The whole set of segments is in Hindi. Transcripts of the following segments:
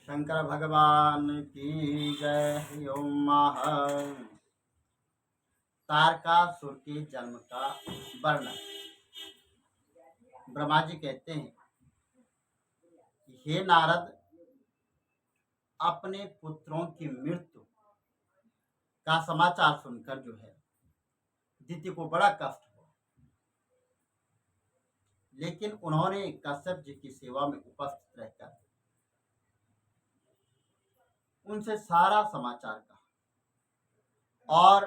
शंकर भगवान की जय। ओम तारकासुर के जन्म का वर्णन। ब्रह्मा जी कहते हैं, हे नारद, अपने पुत्रों की मृत्यु का समाचार सुनकर जो है दिति को बड़ा कष्ट हुआ, लेकिन उन्होंने कश्यप जी की सेवा में उपस्थित रहकर उनसे सारा समाचार कहा और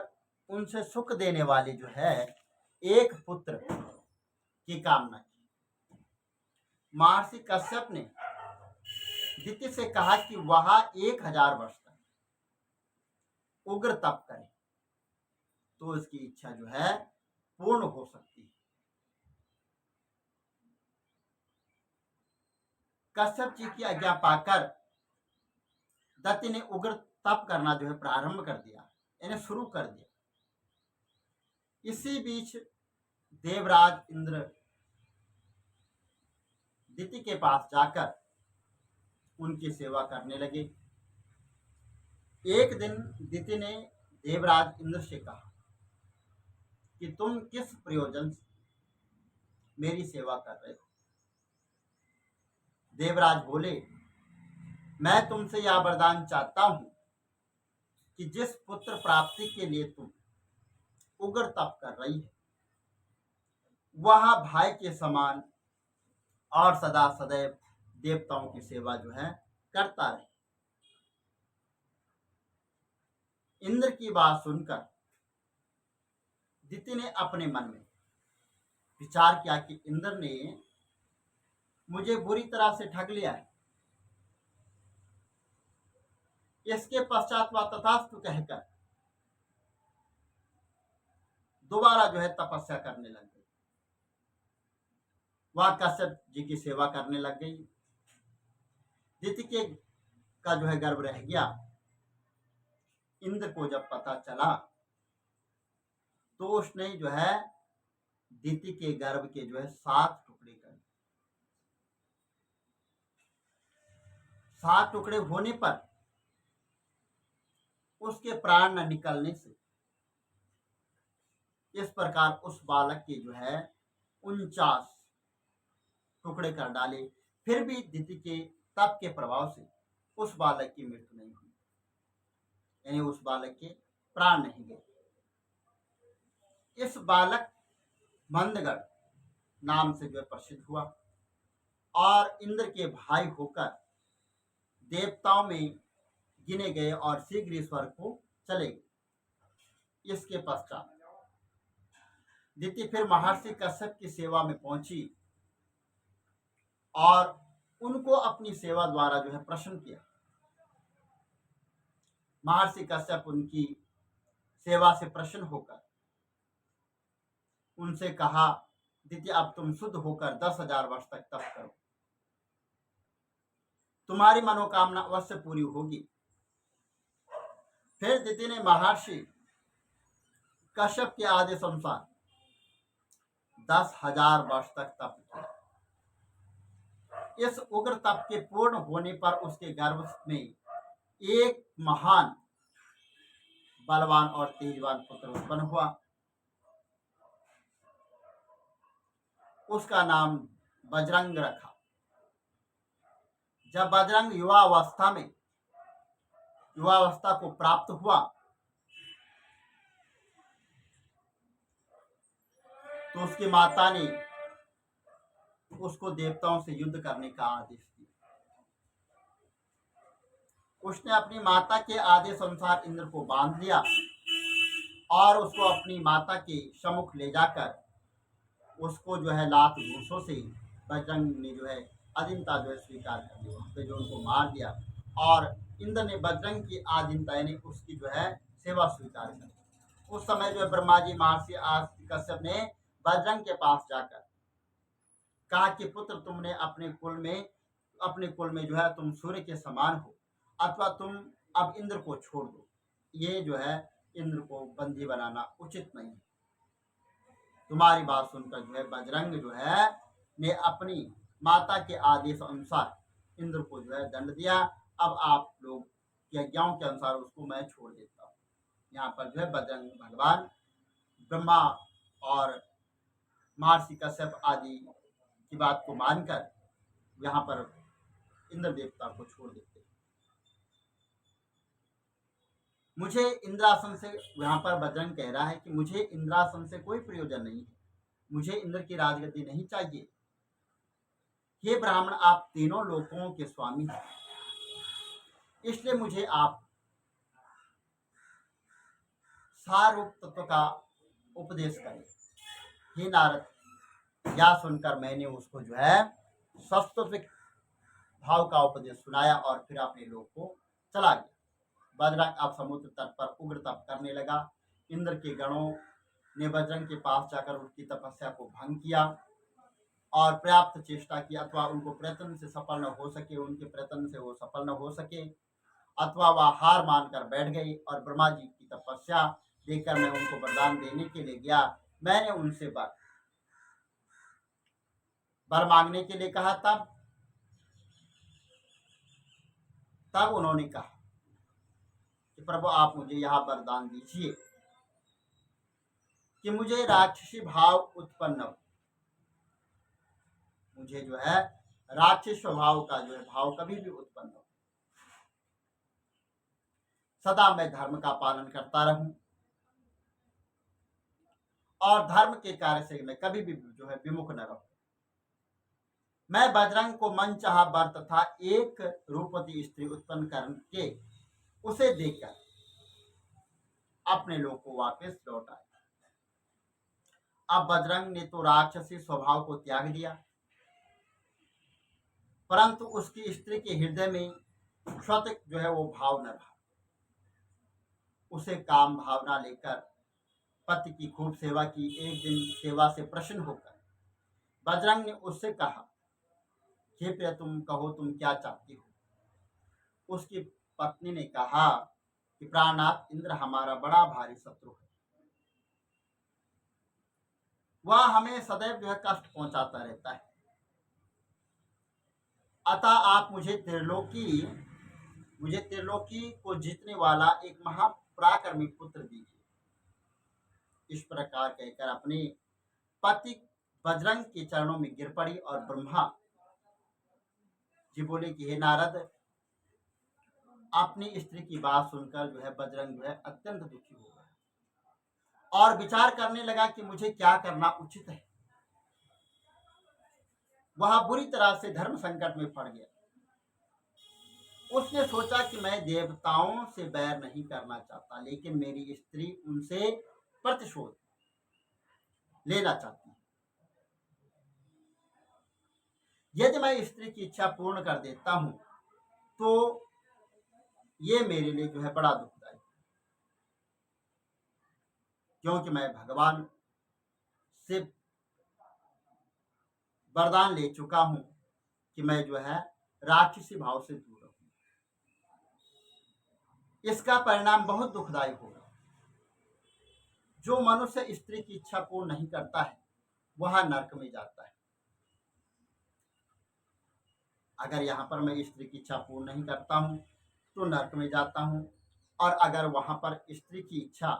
उनसे सुख देने वाले जो है एक पुत्र की कामना की। महर्षि कश्यप ने दिति से कहा कि वह 1000 वर्ष तक उग्र तप करे तो उसकी इच्छा जो है पूर्ण हो सकती है। कश्यप जी की आज्ञा पाकर दत्ति ने उग्र तप करना जो है प्रारंभ कर दिया, यानी शुरू कर दिया। इसी बीच देवराज इंद्र दिति के पास जाकर उनकी सेवा करने लगे। एक दिन दिति ने देवराज इंद्र से कहा कि तुम किस प्रयोजन से मेरी सेवा कर रहे हो। देवराज बोले, मैं तुमसे यह वरदान चाहता हूं कि जिस पुत्र प्राप्ति के लिए तुम उग्र तप कर रही है वह भाई के समान और सदा सदैव देवताओं की सेवा जो है करता रहे। इंद्र की बात सुनकर दिति ने अपने मन में विचार किया कि इंद्र ने मुझे बुरी तरह से ठग लिया है। इसके पश्चात वह तथास्तु कहकर दोबारा जो है तपस्या करने लग गई। वह कश्यप जी की सेवा करने लग गई। दिति के का जो है गर्भ रह गया। इंद्र को जब पता चला तो उसने जो है दिति के गर्भ के जो है 7 टुकड़े कर दिए। 7 टुकड़े होने पर उसके प्राण न निकलने से इस प्रकार उस बालक के जो है 49 टुकड़े कर डाले। फिर भी दिति के तप के प्रभाव से उस बालक की मृत्यु नहीं हुई, यानी उस बालक के प्राण नहीं गए। इस बालक मंदगढ़ नाम से जो है प्रसिद्ध हुआ और इंद्र के भाई होकर देवताओं में गिने गए और शीघ्र स्वर्ग को चले गए। इसके पश्चात दिति फिर महर्षि कश्यप की सेवा में पहुंची और उनको अपनी सेवा द्वारा जो है प्रसन्न किया। महर्षि कश्यप उनकी सेवा से प्रसन्न होकर उनसे कहा, दिति अब तुम शुद्ध होकर 10,000 वर्ष तक तप करो, तुम्हारी मनोकामना अवश्य पूरी होगी। फिर दिति ने महर्षि कश्यप के आदेश अनुसार 10,000 वर्ष तक तप किया। इस उग्र तप के पूर्ण होने पर उसके गर्भ में एक महान बलवान और तेजवान पुत्र उत्पन्न हुआ। उसका नाम बजरंग रखा। जब बजरंग युवावस्था को प्राप्त हुआ तो उसकी माता ने उसको देवताओं से युद्ध करने का आदेश दिया। उसने अपनी माता के आदेश अनुसार इंद्र को बांध लिया और उसको अपनी माता के सम्मुख ले जाकर उसको जो है लात घूसों से बजरंग ने जो है अधीनता जो है स्वीकार कर ली। वहां पे जो उनको मार दिया और इंद्र ने बजरंग की अधीनता यानी उसकी जो है सेवा स्वीकार कर ली। उस समय जो है ब्रह्मा जी महर्षि कश्यप ने बजरंग के पास जाकर कहा कि पुत्र, तुमने अपने कुल में जो है तुम सूर्य के समान हो, अथवा तुम अब इंद्र को छोड़ दो। ये जो है इंद्र को बंदी बनाना उचित नहीं है। तुम्हारी बात सुनकर जो है बजरंग जो है ने अपनी माता के आदेश अनुसार इंद्र को जो है दंड दिया अब आप लोग की आज्ञाओं के अनुसार उसको मैं छोड़ देता हूँ। यहाँ पर जो है बजरंग भगवान ब्रह्मा और महर्षि कश्यप आदि की बात को मानकर यहाँ पर इंद्र देवता को छोड़ देते हैं। मुझे इंद्रासन से, यहाँ पर बजरंग कह रहा है कि मुझे इंद्रासन से कोई प्रयोजन नहीं है, मुझे इंद्र की राजगद्दी नहीं चाहिए। हे ब्राह्मण, आप तीनों लोकों के स्वामी हैं, इसलिए मुझे आप सारूप तत्व का उपदेश करें। हे नारद, यह सुनकर मैंने उसको जो है सत्विक भाव का उपदेश सुनाया और फिर अपने लोक को चला गया। बजरंग अब समुद्र तट पर उग्र तप करने लगा। इंद्र के गणों ने बजरंग के पास जाकर उनकी तपस्या को भंग किया और पर्याप्त चेष्टा की, अथवा उनको प्रयत्न से सफल न हो सके, उनके प्रयत्न से वो सफल न हो सके, अथवा वह हार मानकर बैठ गई। और ब्रह्मा जी की तपस्या देखकर मैं उनको वरदान देने के लिए गया। मैंने उनसे वर मांगने के लिए कहा। तब उन्होंने कहा कि प्रभु, आप मुझे यह वरदान दीजिए कि मुझे राक्षसी भाव उत्पन्न हो, मुझे जो है राक्षस स्वभाव का जो है भाव कभी भी उत्पन्न हो, सदा मैं धर्म का पालन करता रहूं और धर्म के कार्य से मैं कभी भी जो है विमुख न रहूं। मैं बजरंग को मन चाहा वर तथा एक रूपवती स्त्री उत्पन्न करके उसे देकर अपने लोग को वापस लौट आया। अब बजरंग ने तो राक्षसी स्वभाव को त्याग दिया, परंतु उसकी स्त्री के हृदय में क्षतिक जो है वो भाव न रहा। उसे काम भावना लेकर पति की खूब सेवा की। एक दिन सेवा से प्रसन्न होकर बजरंग ने उससे कहा, हे प्रिय, तुम कहो, तुम क्या चाहती हो। उसकी पत्नी ने कहा कि प्राणनाथ इंद्र हमारा बड़ा भारी शत्रु है, वह हमें सदैव जो है कष्ट पहुंचाता रहता है, अतः आप मुझे त्रिलोकी को जीतने वाला एक महापराक्रमी पुत्र दीजिए। इस प्रकार कहकर अपने पति बजरंग के चरणों में गिर पड़ी और ब्रह्मा जी बोले कि हे नारद, अपनी स्त्री की बात सुनकर जो है बजरंग जो है अत्यंत दुखी हो गया और विचार करने लगा कि मुझे क्या करना उचित है। वह बुरी तरह से धर्म संकट में पड़ गया। उसने सोचा कि मैं देवताओं से बैर नहीं करना चाहता, लेकिन मेरी स्त्री उनसे प्रतिशोध लेना चाहती है। यदि मैं स्त्री की इच्छा पूर्ण कर देता हूं तो ये मेरे लिए जो है बड़ा दुखदायी, क्योंकि मैं भगवान से वरदान ले चुका हूं कि मैं जो है राक्षसी भाव से दूर रहूं। इसका परिणाम बहुत दुखदायी होगा। जो मनुष्य स्त्री की इच्छा पूर्ण नहीं करता है वह नरक में जाता है। अगर यहाँ पर मैं स्त्री की इच्छा पूर्ण नहीं करता हूँ तो नरक में जाता हूँ, और अगर वहां पर स्त्री की इच्छा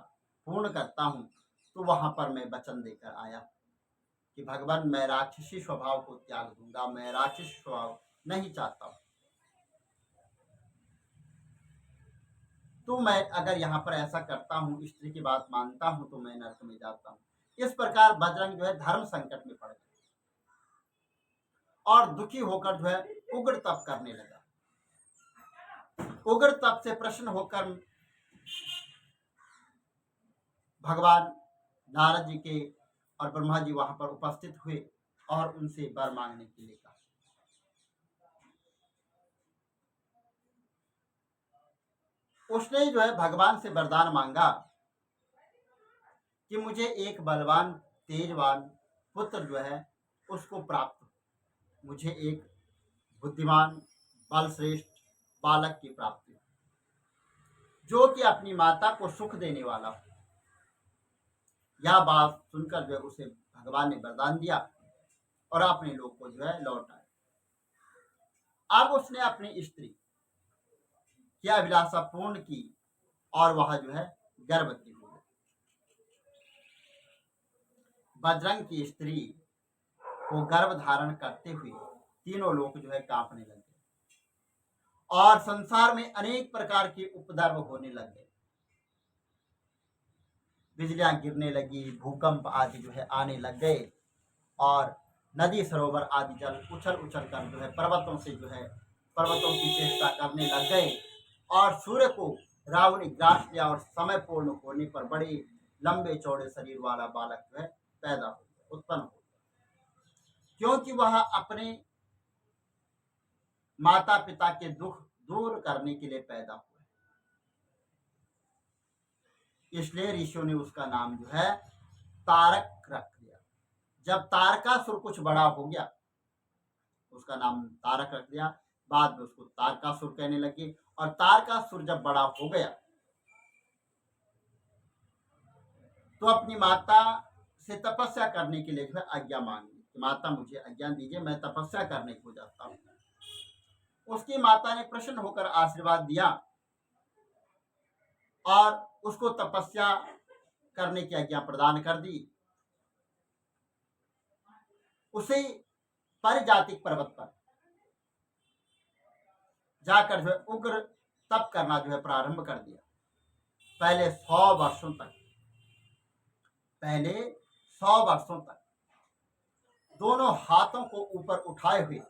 पूर्ण करता हूँ तो वहां पर मैं वचन देकर आया कि भगवान, मैं राक्षसी स्वभाव को त्याग दूंगा, मैं राक्षसी स्वभाव नहीं चाहता हूँ। तो मैं अगर यहाँ पर ऐसा करता हूँ, स्त्री की बात मानता हूँ, तो मैं नरक में जाता हूँ। इस प्रकार बजरंग जो है धर्म संकट में पड़ गया और दुखी होकर जो है उग्र तप करने लगा। उग्र तप से प्रसन्न होकर भगवान नारद जी के और ब्रह्मा जी वहां पर उपस्थित हुए और उनसे वर मांगने के लिए कहा। उसने जो है भगवान से वरदान मांगा कि मुझे एक बलवान तेजवान पुत्र जो है उसको प्राप्त हो, मुझे एक बुद्धिमान बलश्रेष्ठ बालक की प्राप्ति हो, जो कि अपनी माता को सुख देने वाला हो। यह बात सुनकर जो है उसे भगवान ने वरदान दिया और अपने लोग को जो है लौट आए। अब उसने अपनी स्त्री की अभिलाषा पूर्ण की और वह जो है गर्भवती हो गई। बजरंग की स्त्री को गर्भ धारण करते हुए तीनों लोग जो है कांपने लगे और संसार में अनेक प्रकार के उपद्रव होने लगे। बिजलियां गिरने लगी, भूकंप आदि जो है आने लग गए और नदी सरोवर आदि जल उछल उछल कर जो है पर्वतों से जो है पर्वतों की चेष्टा करने लग गए और सूर्य को रावण ने ग्रास लिया और समय पूर्ण होने पर बड़े लंबे चौड़े शरीर वाला बालक जो है पैदा हो गया, उत्पन्न हो गया, क्योंकि वह अपने माता पिता के दुख दूर करने के लिए पैदा हुआ। इसलिए ऋषियों ने उसका नाम जो है तारक रख दिया। जब तारकासुर कुछ बड़ा हो गया, उसका नाम तारक रख दिया। बाद में उसको तारकासुर कहने लगे और तारकासुर जब बड़ा हो गया तो अपनी माता से तपस्या करने के लिए जो है आज्ञा मांगी कि माता मुझे आज्ञा दीजिए, मैं तपस्या करने को जाता हूँ। उसकी माता ने प्रसन्न होकर आशीर्वाद दिया और उसको तपस्या करने की आज्ञा प्रदान कर दी। उसे परिजातिक पर्वत पर जाकर जो है उग्र तप करना जो है प्रारंभ कर दिया। पहले 100 वर्षों तक दोनों हाथों को ऊपर उठाए हुए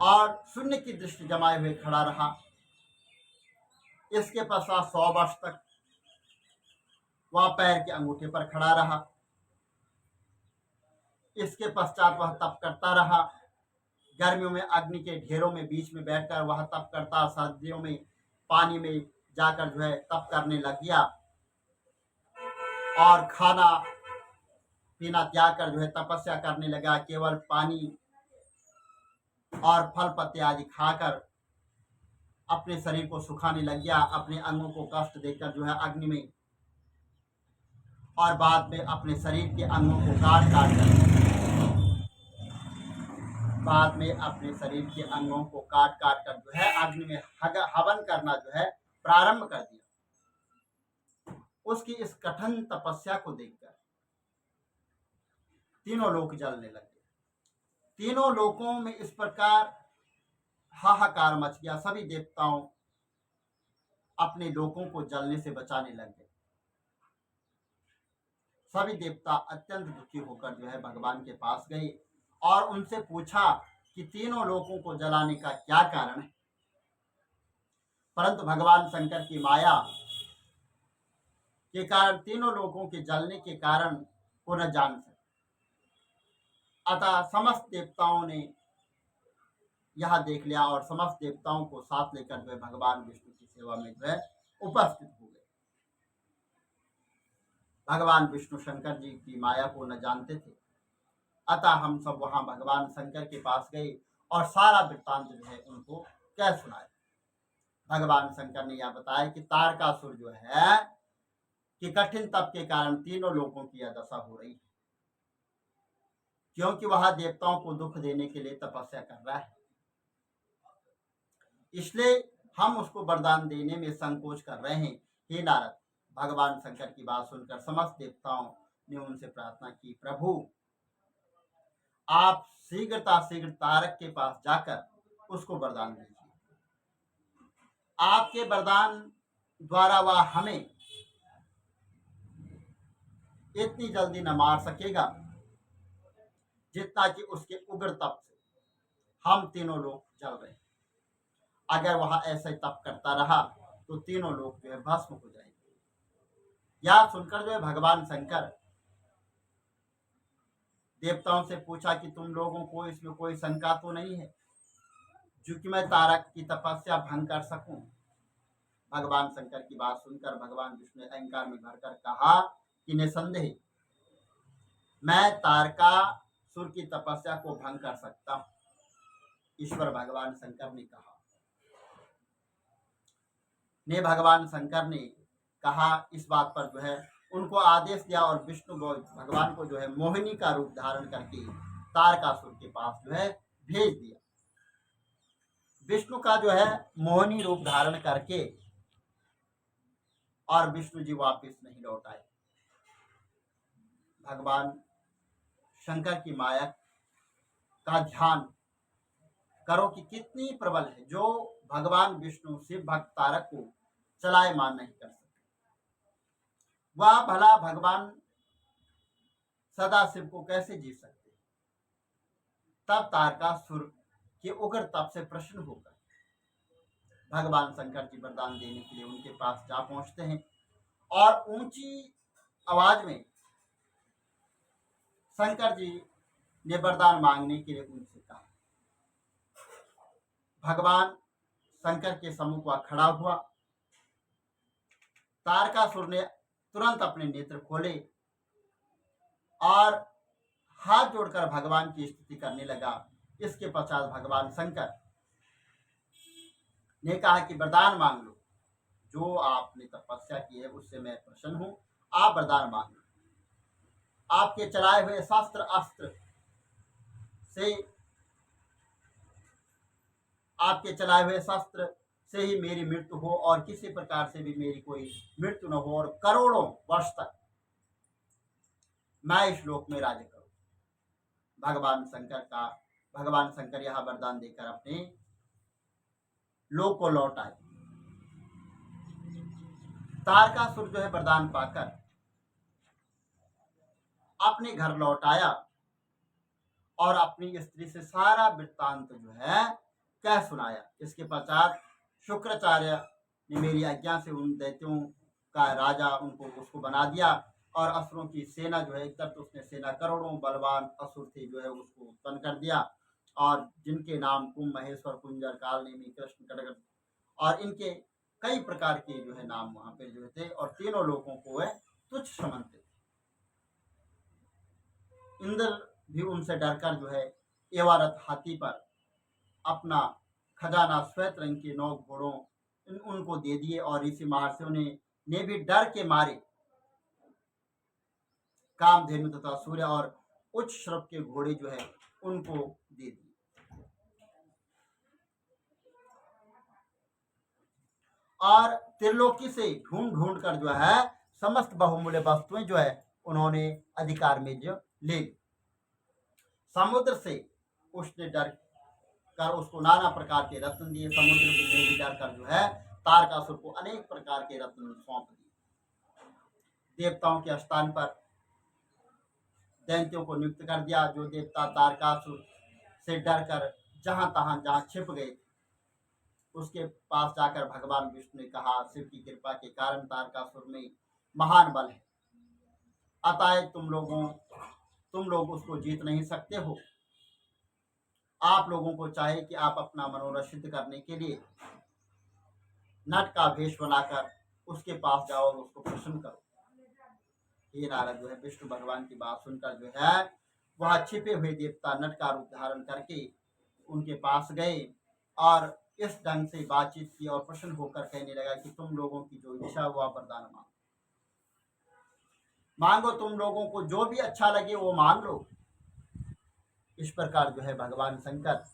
और शून्य की दृष्टि जमाए हुए खड़ा रहा। इसके पश्चात 100 वर्ष तक वह पैर के अंगूठे पर खड़ा रहा। इसके पश्चात वह तप करता रहा। गर्मियों में अग्नि के ढेरों में बीच में बैठकर वह तप करता, सर्दियों में पानी में जाकर जो है तप करने लग गया और खाना पीना त्याग कर जो है तपस्या करने लगा। केवल पानी और फल पत्ते आदि खाकर अपने शरीर को सुखाने लग गया, अपने अंगों को कष्ट देकर जो है अग्नि में और बाद में अपने शरीर के अंगों को काट काट कर जो है अग्नि में हवन करना जो है प्रारंभ कर दिया। उसकी इस कठिन तपस्या को देखकर तीनों लोक जलने लगे। तीनों लोकों में इस प्रकार हाहाकार मच गया। सभी देवताओं अपने लोकों को जलने से बचाने लग गए। सभी देवता अत्यंत दुखी होकर जो है भगवान के पास गए और उनसे पूछा कि तीनों लोकों को जलाने का क्या कारण है। परंतु भगवान शंकर की माया के कारण तीनों लोकों के जलने के कारण को न जान सके। अतः समस्त देवताओं ने यह देख लिया और समस्त देवताओं को साथ लेकर वे भगवान विष्णु की सेवा में जो है उपस्थित हो गए। भगवान विष्णु शंकर जी की माया को न जानते थे, अतः हम सब वहां भगवान शंकर के पास गए और सारा वृत्तांत जो है उनको कह सुनाया। भगवान शंकर ने यह बताया कि तारकासुर जो है कि कठिन तप के कारण तीनों लोगों की यह दशा हो रही है, क्योंकि वह देवताओं को दुख देने के लिए तपस्या कर रहा है। इसलिए हम उसको वरदान देने में संकोच कर रहे हैं। हे नारद, भगवान शंकर की बात सुनकर समस्त देवताओं ने उनसे प्रार्थना की, प्रभु आप शीघ्र तारक के पास जाकर उसको वरदान दीजिए। आपके वरदान द्वारा वह हमें इतनी जल्दी न मार सकेगा जितना कि उसके उग्र तप से हम तीनों लोग जल रहे हैं। अगर वह ऐसे तप करता रहा तो तीनों लोग जो है भस्म हो जाएंगे। यह सुनकर जो है भगवान शंकर देवताओं से पूछा कि तुम लोगों को इसमें कोई शंका तो नहीं है जो कि मैं तारक की तपस्या भंग कर सकूं। भगवान शंकर की बात सुनकर भगवान विष्णु अहंकार में भरकर कहा कि निसंदेह मैं तारकासुर की तपस्या को भंग कर सकता हूं। ईश्वर भगवान शंकर ने कहा भगवान शंकर ने कहा इस बात पर जो है उनको आदेश दिया और विष्णु भगवान को जो है मोहिनी का रूप धारण करके तारकासुर के पास जो है भेज दिया। विष्णु का जो है मोहिनी रूप धारण करके और विष्णु जी वापस नहीं लौट आए। भगवान शंकर की माया का ध्यान करो कि कितनी प्रबल है, जो भगवान विष्णु शिव भक्त तारक को चलायमान नहीं कर सकते। वह भला भगवान सदाशिव को कैसे जी सकते। तब तारकासुर के उग्र तप से प्रश्न होकर भगवान शंकर जी वरदान देने के लिए उनके पास जा पहुंचते हैं और ऊंची आवाज में शंकर जी ने वरदान मांगने के लिए उनसे कहा। भगवान शंकर के सम्मुख वह खड़ा हुआ। तारकासुर ने तुरंत अपने नेत्र खोले और हाथ जोड़कर भगवान की स्तुति करने लगा। इसके पश्चात भगवान शंकर ने कहा कि वरदान मांग लो, जो आपने तपस्या की है उससे मैं प्रसन्न हूं, आप वरदान मांग लो। आपके चलाए हुए शस्त्र अस्त्र से आपके चलाए हुए शस्त्र से ही मेरी मृत्यु हो और किसी प्रकार से भी मेरी कोई मृत्यु न हो और करोड़ों वर्ष तक मैं इस लोक में राज्य करूं। भगवान शंकर यह वरदान देकर अपने लोक को लौट आए। तारकासुर जो है वरदान पाकर अपने घर लौट आया और अपनी स्त्री से सारा वृत्तांत जो है कह सुनाया। इसके पश्चात शुक्राचार्य ने मेरी आज्ञा से उन दैत्यों का राजा उसको बना दिया और असुरों की सेना जो है एकत्र उसने सेना करोड़ों बलवान असुर थे जो है उसको उत्पन्न कर दिया और जिनके नाम कुंभ महेश्वर कुंजर काल नेमी कृष्ण कटक और इनके कई प्रकार के जो है नाम वहां पे जो थे और तीनों लोगों को वह तुच्छ समझते थे। इंद्र भी उनसे डरकर जो है एवारत हाथी पर अपना खजाना श्वेत रंग के 9 घोड़ों उनको दे दिए और ऋषि महर्षियों ने भी डर के मारे कामधेनु तथा सूर्य और उच्च श्रव के घोड़े जो है उनको दे दिए। और त्रिलोकी से ढूंढ ढूंढ कर जो है समस्त बहुमूल्य वस्तुएं जो है उन्होंने अधिकार में जो ले ली। समुद्र से उसने डर कर उसको नाना प्रकार के रत्न दिए। समुद्र में भी डर कर जो है तारकासुर को अनेक प्रकार के रत्न सौंप दिए। देवताओं के स्थान पर दैत्यों को नियुक्त कर दिया। जो देवता तारकासुर से डर कर जहां छिप गए उसके पास जाकर भगवान विष्णु ने कहा, शिव की कृपा के कारण तारकासुर में महान बल है, अतः तुम लोग उसको जीत नहीं सकते हो। आप लोगों को चाहिए कि आप अपना मनोरथ सिद्ध करने के लिए नट का भेष बनाकर उसके पास जाओ और उसको प्रसन्न करो। ये नारद जो है विष्णु भगवान की बात सुनकर जो है वह छिपे हुए देवता नट का रूप धारण करके उनके पास गए और इस ढंग से बातचीत की और प्रसन्न होकर कहने लगा कि तुम लोगों की जो इच्छा हुआ वरदान मांगो, तुम लोगों को जो भी अच्छा लगे वो मांग लो। इस प्रकार जो है भगवान शंकर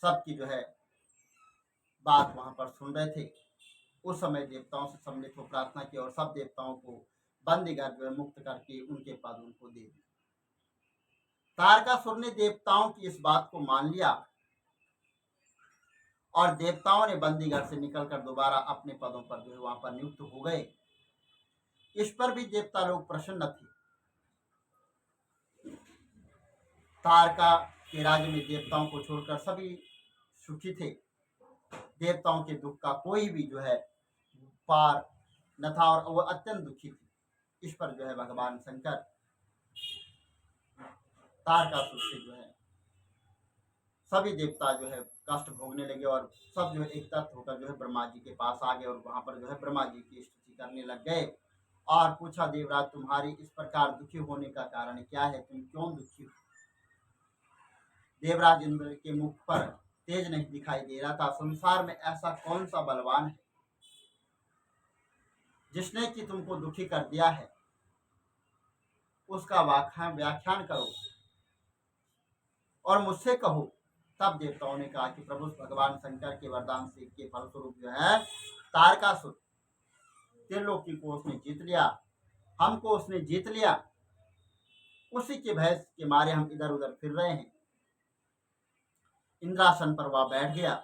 सबकी जो है बात वहां पर सुन रहे थे। उस समय देवताओं से सम्मिलित हो प्रार्थना की और सब देवताओं को बंदीगर जो है मुक्त करके उनके पद उनको दे दिए। तारकासुर ने देवताओं की इस बात को मान लिया और देवताओं ने बंदीगढ़ से निकलकर दोबारा अपने पदों पर जो है वहां पर नियुक्त हो गए। इस पर भी देवता लोग प्रसन्न थे। तारका के राज्य में देवताओं को छोड़कर सभी सुखी थे। देवताओं के दुख का कोई भी जो है पार न था और वो अत्यंत दुखी थे। इस पर जो है भगवान शंकर तारकासुर से जो है सभी देवता जो है कष्ट भोगने लगे और सब जो है एक तत्व होकर जो है ब्रह्मा जी के पास आ गए और वहां पर जो है ब्रह्मा जी की स्तुति करने लग गए और पूछा, देवराज तुम्हारी इस प्रकार दुखी होने का कारण क्या है, तुम क्यों दुखी हो? देवराज इंद्र के मुख पर तेज नहीं दिखाई दे रहा था। संसार में ऐसा कौन सा बलवान है जिसने कि तुमको दुखी कर दिया है? उसका व्याख्यान करो और मुझसे कहो। तब देवताओं ने कहा कि प्रभु भगवान शंकर के वरदान से के फलस्वरूप जो है तारकासुर त्रिलोकी को उसने जीत लिया, हमको उसने जीत लिया, उसी के भय के मारे हम इधर उधर फिर रहे हैं। इंद्रासन पर वह बैठ गया।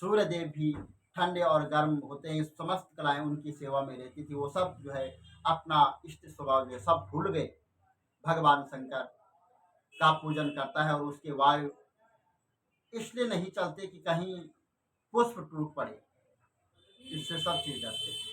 सूर्य देव भी ठंडे और गर्म होते हैं, समस्त कलाएं उनकी सेवा में रहती थी। वो सब जो है अपना इष्ट स्वभाव जो सब भूल गए। भगवान शंकर का पूजन करता है और उसके वायु इसलिए नहीं चलते कि कहीं पुष्प टूट पड़े, इससे सब चीज डरते हैं।